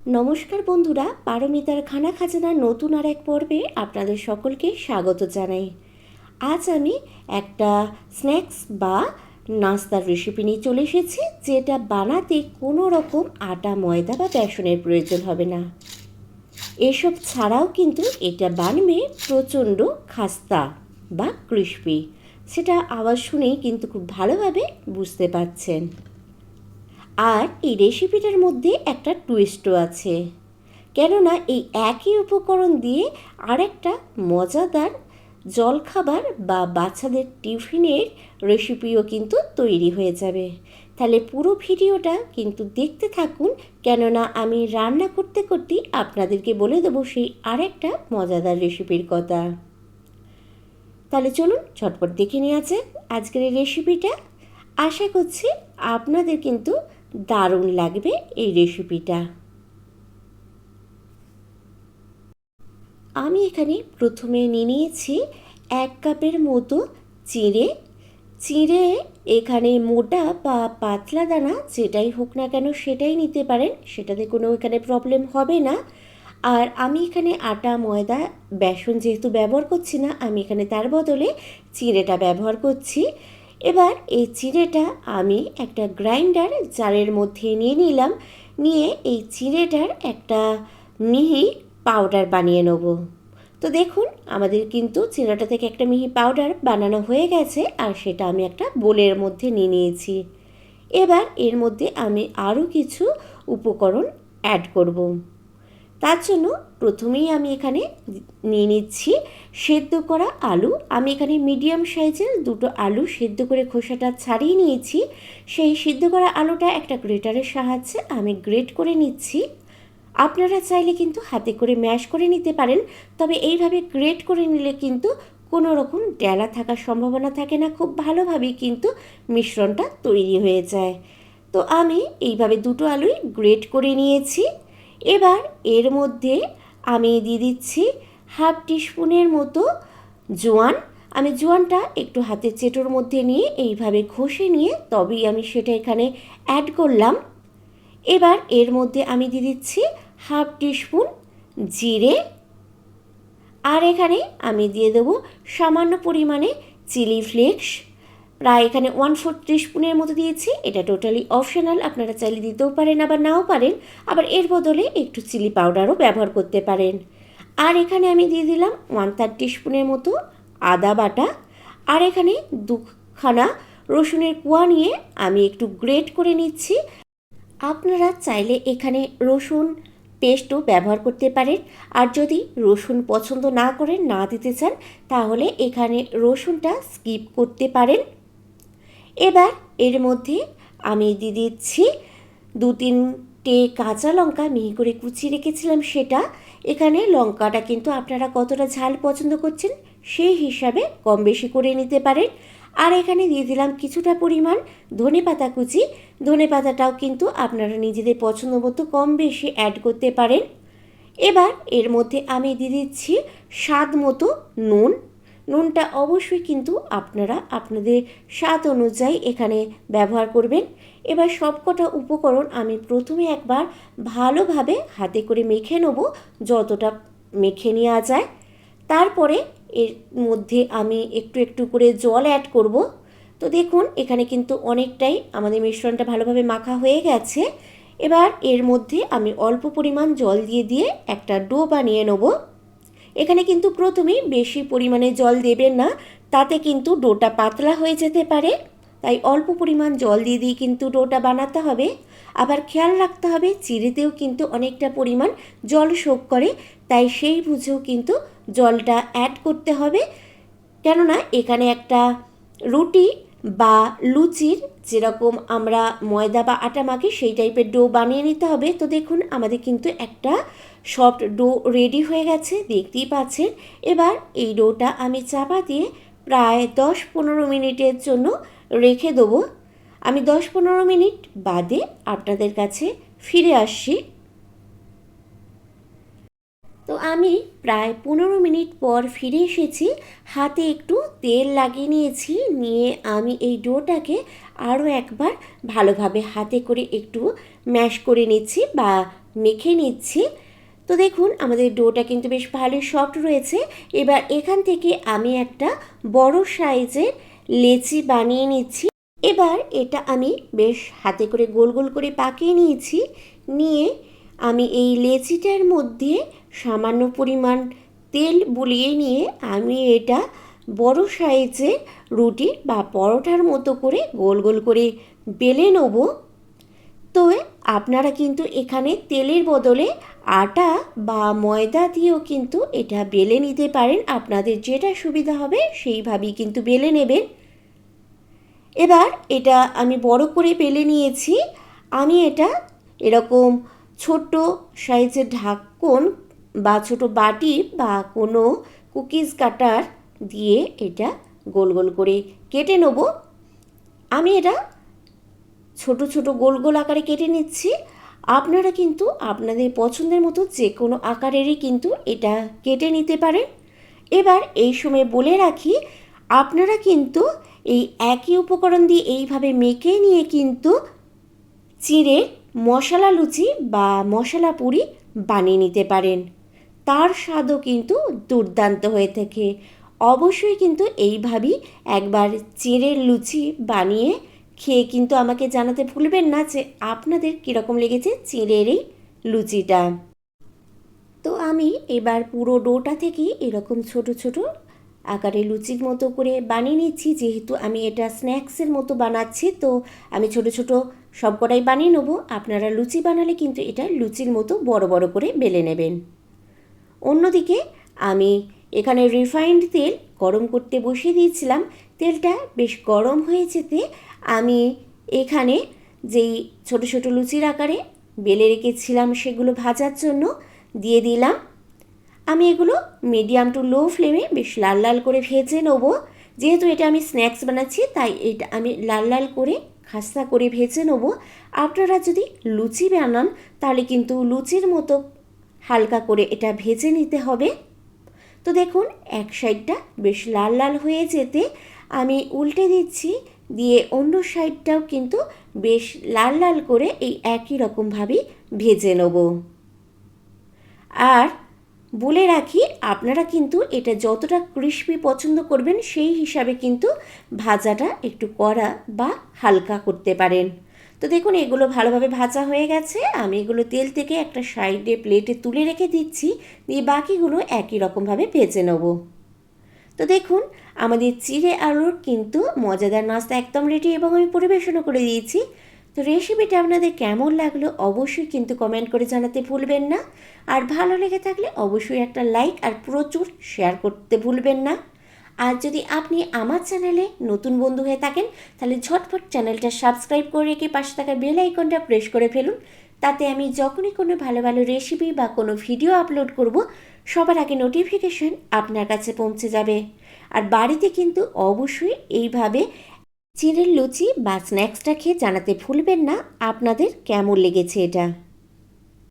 নমস্কার বন্ধুরা, পারমিতার খানা খাজানার নতুন আর এক পর্বে আপনাদের সকলকে স্বাগত জানাই। আজ আমি একটা স্ন্যাক্স বা নাস্তার রেসিপি নিয়ে চলে এসেছি, যেটা বানাতে কোনো রকম আটা, ময়দা বা বেসনের প্রয়োজন হবে না। এসব ছাড়াও কিন্তু এটা বানবে প্রচণ্ড খাস্তা বা ক্রিস্পি। সেটা আওয়াজ শুনেই কিন্তু খুব ভালোভাবে বুঝতে পারছেন। আর এই রেসিপিটার মধ্যে একটা টুইস্টও আছে, কেননা এই একই উপকরণ দিয়ে আরেকটা মজাদার জলখাবার বা বাচ্চাদের টিফিনের রেসিপিও কিন্তু তৈরি হয়ে যাবে। তাহলে পুরো ভিডিওটা কিন্তু দেখতে থাকুন, কেননা আমি রান্না করতে করতেই আপনাদেরকে বলে দেবো সেই আরেকটা মজাদার রেসিপির কথা। তাহলে চলুন ঝটপট দেখে নেওয়া যাক আজকের এই রেসিপিটা। আশা করছি আপনাদের কিন্তু দারুণ লাগবে এই রেসিপিটা। আমি এখানে প্রথমে নিয়ে নিয়েছি 1 কাপের মতো চিঁড়ে। চিঁড়ে এখানে মোটা বা পাতলা দানা যেটাই হোক না কেন সেটাই নিতে পারেন, সেটাতে কোনো এখানে প্রবলেম হবে না। আর আমি এখানে আটা, ময়দা, বেসন যেহেতু ব্যবহার করছি না, আমি এখানে তার বদলে চিঁড়েটা ব্যবহার করছি। এবার এই চিঁড়েটা আমি একটা গ্রাইন্ডার জারের মধ্যে নিয়ে নিলাম। নিয়ে এই চিঁড়েটার একটা মিহি পাউডার বানিয়ে নেব। তো দেখুন আমাদের কিন্তু চিঁড়াটা থেকে একটা মিহি পাউডার বানানো হয়ে গেছে, আর সেটা আমি একটা বোলের মধ্যে নিয়ে নিয়েছি। এবার এর মধ্যে আমি আরও কিছু উপকরণ অ্যাড করব। তার জন্য প্রথমেই আমি এখানে নিয়ে নিচ্ছি সেদ্ধ করা আলু। আমি এখানে মিডিয়াম সাইজের 2টো আলু সেদ্ধ করে খোসাটা ছাড়িয়ে নিয়েছি। সেই সিদ্ধ করা আলুটা একটা গ্রেটারের সাহায্যে আমি গ্রেট করে নিচ্ছি। আপনারা চাইলে কিন্তু হাতে করে ম্যাশ করে নিতে পারেন, তবে এইভাবে গ্রেট করে নিলে কিন্তু কোনো রকম ডেলা থাকার সম্ভাবনা থাকে না, খুব ভালোভাবেই কিন্তু মিশ্রণটা তৈরি হয়ে যায়। তো আমি এইভাবে 2টো আলুই গ্রেট করে নিয়েছি। এবার এর মধ্যে আমি দিয়ে দিচ্ছি 1/2 টিস্পুনের মতো জোয়ান। আমি জোয়ানটা একটু হাতের চেটোর মধ্যে নিয়ে এইভাবে ঘষে নিয়ে তবেই আমি সেটা এখানে অ্যাড করলাম। এবার এর মধ্যে আমি দিয়ে দিচ্ছি 1/2 টিস্পুন জিরে। আর এখানে আমি দিয়ে দেবো সামান্য পরিমাণে চিলি ফ্লেক্স, প্রায় এখানে 1/4 টিস্পুনের মতো দিয়েছি। এটা টোটালি অপশনাল, আপনারা চাইলে দিতেও পারেন আবার নাও পারেন, আবার এর বদলে একটু চিলি পাউডারও ব্যবহার করতে পারেন। আর এখানে আমি দিয়ে দিলাম 1/3 টিস্পুনের মতো আদা বাটা। আর এখানে 2খানা রসুনের কোয়া নিয়ে আমি একটু গ্রেট করে নিচ্ছি। আপনারা চাইলে এখানে রসুন পেস্টও ব্যবহার করতে পারেন, আর যদি রসুন পছন্দ না করেন, না দিতে চান, তাহলে এখানে রসুনটা স্কিপ করতে পারেন। এবার এর মধ্যে আমি দিয়ে দিচ্ছি 2-3টে কাঁচা লঙ্কা মিহি করে কুচিয়ে রেখেছিলাম সেটা। এখানে লঙ্কাটা কিন্তু আপনারা কতটা ঝাল পছন্দ করছেন সেই হিসাবে কম বেশি করে নিতে পারেন। আর এখানে দিয়ে দিলাম কিছুটা পরিমাণ ধনেপাতা কুচি। ধনেপাতাটাও কিন্তু আপনারা নিজেদের পছন্দ মতো কম বেশি অ্যাড করতে পারেন। এবার এর মধ্যে আমি দিয়ে দিচ্ছি স্বাদ মতো নুন। নুনটা অবশ্যই কিন্তু আপনারা আপনাদের স্বাদ অনুযায়ী এখানে ব্যবহার করবেন। এবার সবকটা উপকরণ আমি প্রথমে একবার ভালোভাবে হাতে করে মেখে নেব, যতটা মেখে নেওয়া যায়। তারপরে এর মধ্যে আমি একটু একটু করে জল অ্যাড করব। তো দেখুন এখানে কিন্তু অনেকটাই আমাদের মিশ্রণটা ভালোভাবে মাখা হয়ে গেছে। এবার এর মধ্যে আমি অল্প পরিমাণ জল দিয়ে দিয়ে একটা ডো বানিয়ে নেব। এখানে কিন্তু প্রথমেই বেশি পরিমাণে জল দেবেন না, তাতে কিন্তু ডোটা পাতলা হয়ে যেতে পারে। তাই অল্প পরিমাণ জল দিয়ে দিয়ে কিন্তু ডোটা বানাতে হবে। আবার খেয়াল রাখতে হবে চিড়েতেও কিন্তু অনেকটা পরিমাণ জল শোক করে, তাই সেই বুঝেও কিন্তু জলটা অ্যাড করতে হবে। কেননা এখানে একটা রুটি বা লুচির যেরকম আমরা ময়দা বা আটা মাখি সেই টাইপের ডো বানিয়ে নিতে হবে। তো দেখুন আমাদের কিন্তু একটা সফট ডো রেডি হয়ে গেছে, দেখতেই পাচ্ছেন। এবার এই ডোটা আমি চাপা দিয়ে প্রায় 10-15 মিনিটের জন্য রেখে দেবো। আমি 10-15 মিনিট বাদে আপনাদের কাছে ফিরে আসছি। তো আমি প্রায় 15 মিনিট পর ফিরে এসেছি। হাতে একটু তেল লাগিয়ে নিয়েছি, নিয়ে আমি এই ডোটাকে আরও একবার ভালোভাবে হাতে করে একটু ম্যাশ করে নিচ্ছি বা মেখে নিচ্ছি। তো দেখুন আমাদের ডোটা কিন্তু বেশ ভালোই সফট রয়েছে। এবার এখান থেকে আমি একটা বড় সাইজের লেচি বানিয়ে নিচ্ছি। এবার এটা আমি বেশ হাতে করে গোল গোল করে পাকিয়ে নিয়েছি। নিয়ে আমি এই লেচিটার মধ্যে সামান্য পরিমাণ তেল বুলিয়ে নিয়ে আমি এটা বড় সাইজের রুটি বা পরোটার মতো করে গোল গোল করে বেলে নেব। তো আপনারা কিন্তু এখানে তেলের বদলে আটা বা ময়দা দিয়েও কিন্তু এটা বেলে নিতে পারেন। আপনাদের যেটা সুবিধা হবে সেইভাবেই কিন্তু বেলে নেবেন। এবার এটা আমি বড় করে বেলে নিয়েছি। আমি এটা এরকম ছোট সাইজের ঢাকন বা ছোট বাটি বা কোনো কুকিজ কাটার দিয়ে এটা গোল গোল করে কেটে নেব। আমি এটা ছোট ছোট গোল গোল আকারে কেটে নিচ্ছি। আপনারা কিন্তু আপনাদের পছন্দের মতো যে কোনো আকারেরই কিন্তু এটা কেটে নিতে পারেন। এবার এই সময় বলে রাখি, আপনারা কিন্তু এই একই উপকরণ দিয়ে এইভাবে মেখে নিয়ে কিন্তু চিঁড়ে মশলা লুচি বা মশলা পুরি বানিয়ে নিতে পারেন। তার স্বাদও কিন্তু দুর্দান্ত হয়ে থাকে। অবশ্যই কিন্তু এইভাবেই একবার চিঁড়ের লুচি বানিয়ে খেয়ে কিন্তু আমাকে জানাতে ভুলবেন না যে আপনাদের কীরকম লেগেছে চিঁড়ের এই লুচিটা। তো আমি এবার পুরো ডোটা থেকেই এরকম ছোট ছোট আকারে লুচির মতো করে বানিয়ে নিচ্ছি। যেহেতু আমি এটা স্ন্যাক্সের মতো বানাচ্ছি, তো আমি ছোট ছোট সবকটাই বানিয়ে নেব। আপনারা লুচি বানালে কিন্তু এটা লুচির মতো বড় বড় করে বেলে নেবেন। অন্যদিকে আমি এখানে রিফাইন্ড তেল গরম করতে বসিয়ে দিয়েছিলাম। তেলটা বেশ গরম হয়ে যেতে আমি এখানে যেই ছোট ছোট লুচির আকারে বেলে রেখেছিলাম সেগুলো ভাজার জন্য দিয়ে দিলাম। আমি এগুলো মিডিয়াম টু লো ফ্লেমে বেশ লাল লাল করে ভেজে নেব। যেহেতু এটা আমি স্ন্যাক্স বানাচ্ছি তাই এটা আমি লাল লাল করে খাস্তা করে ভেজে নেব। আপনারা যদি লুচি বানান তাহলে কিন্তু লুচির মতো হালকা করে এটা ভেজে নিতে হবে। তো দেখুন এক সাইডটা বেশ লাল লাল হয়ে যেতে আমি উল্টে দিচ্ছি, দিয়ে অন্য সাইডটাও কিন্তু বেশ লাল লাল করে এই একই রকমভাবেই ভেজে নেব। আর বলে রাখি, আপনারা কিন্তু এটা যতটা ক্রিস্পি পছন্দ করবেন সেই হিসাবে কিন্তু ভাজাটা একটু কড়া বা হালকা করতে পারেন। তো দেখুন এগুলো ভালোভাবে ভাজা হয়ে গেছে। আমি এগুলো তেল থেকে একটা সাইডে প্লেটে তুলে রেখে দিচ্ছি, দিয়ে বাকিগুলো একই রকমভাবে ভেজে নেব। তো দেখুন আমাদের চিড়ে আলুর কিন্তু মজাদার নাস্তা একদম রেডি এবং আমি পরিবেশনও করে দিয়েছি। তো রেসিপিটা আপনাদের কেমন লাগলো অবশ্যই কিন্তু কমেন্ট করে জানাতে ভুলবেন না। আর ভালো লেগে থাকলে অবশ্যই একটা লাইক আর প্রচুর শেয়ার করতে ভুলবেন না। আর যদি আপনি আমার চ্যানেলে নতুন বন্ধু হয়ে থাকেন তাহলে ঝটফট চ্যানেলটা সাবস্ক্রাইব করে রেখে পাশে থাকা বেল আইকনটা প্রেস করে ফেলুন। তাতে আমি যখনই কোনো ভালো ভালো রেসিপি বা কোনো ভিডিও আপলোড করব সবার আগে নোটিফিকেশন আপনার কাছে পৌঁছে যাবে। আর বাড়িতে কিন্তু অবশ্যই এইভাবে চিঁড়ের লুচি বা স্ন্যাক্সটা খেয়ে জানাতে ভুলবেন না আপনাদের কেমন লেগেছে এটা।